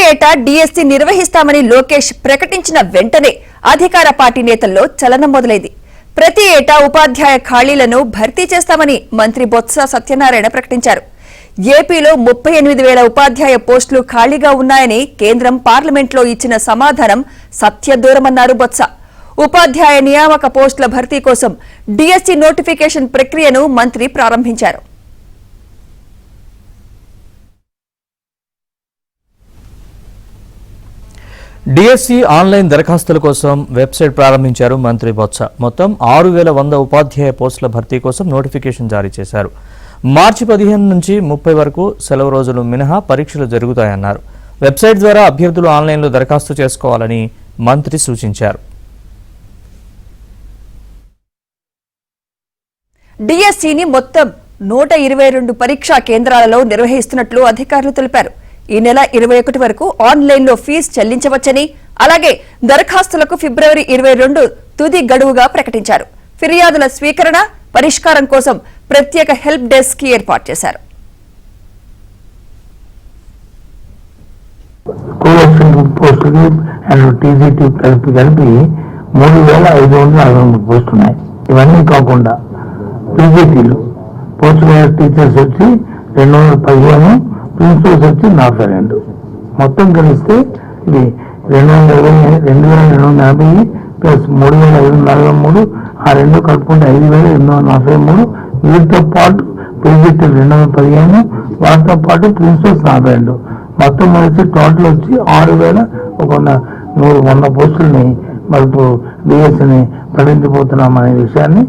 ఏటా డిఎస్సి నిర్వహిస్తామని లోకేష్ ప్రకటించిన వెంటనే అధికార పార్టీ నేతల్లో చలనం మొదలైంది. ప్రతి ఏటా ఉపాధ్యాయ ఖాళీలను భర్తీ చేస్తామని మంత్రి బొత్స సత్యనారాయణ ప్రకటించారు. ఏపీలో 38,000 ఉపాధ్యాయ పోస్టులు ఖాళీగా ఉన్నాయని కేంద్రం పార్లమెంట్లో ఇచ్చిన సమాధానం సత్యదూరమన్నారు బొత్స. ఉపాధ్యాయ నియామక పోస్టుల భర్తీ కోసం డిఎస్సి నోటిఫికేషన్ ప్రక్రియను మంత్రి ప్రారంభించారు. డిఎస్సి ఆన్లైన్ దరఖాస్తుల కోసం వెబ్సైట్ ప్రారంభించారు మంత్రి బొత్స. మొత్తం 6,100 ఉపాధ్యాయ పోస్టుల భర్తీ కోసం నోటిఫికేషన్ జారీ చేశారు. మార్చి 15 నుంచి 30 వరకు సెలవు రోజులు మినహా పరీక్షలు జరుగుతాయన్నారు. వెబ్సైట్ ద్వారా అభ్యర్థులు ఆన్లైన్లో దరఖాస్తు చేసుకోవాలని మంత్రి సూచించారు. డిఎస్సిని మొత్తం 122 పరీక్షా కేంద్రాలలో నిర్వహిస్తున్నట్లు అధికారులు తెలిపారు. ఈ నెల 21 వరకు ఆన్లైన్లో ఫీజు చెల్లించవచ్చని, అలాగే దరఖాస్తులకు ఫిబ్రవరి 22 తుది గడువుగా ప్రకటించారు. ఫిర్యాదుల స్వీకరణ, పరిష్కారం కోసం ప్రత్యేక హెల్ప్ డెస్క్ ఏర్పాటు చేశారు. స్కూల్ అసిస్టెంట్ పోస్టులు అండ్ టీజీటీ కలిపి 3,543 పోస్టులు ఉన్నాయి. ఇవన్నీ కాకుండా పీజీటీలు పోస్ట్ గ్రాడ్యుయేట్ టీచర్స్ వచ్చి 215, ప్రిన్సిపల్స్ వచ్చి 42. మొత్తం కలిస్తే ఇది 2,250 ప్లస్ 3,543, ఆ రెండు కలుపుకుంటే 5,843. వీటితో పాటు పీజీటీలు 215, వాటితో పాటు ప్రిన్సిపల్స్ 42. మొత్తం కలిసి టోటల్ వచ్చి 6,100 పోస్టులని మనకు డిఎస్సిని ప్రకటించబోతున్నాం అనే విషయాన్ని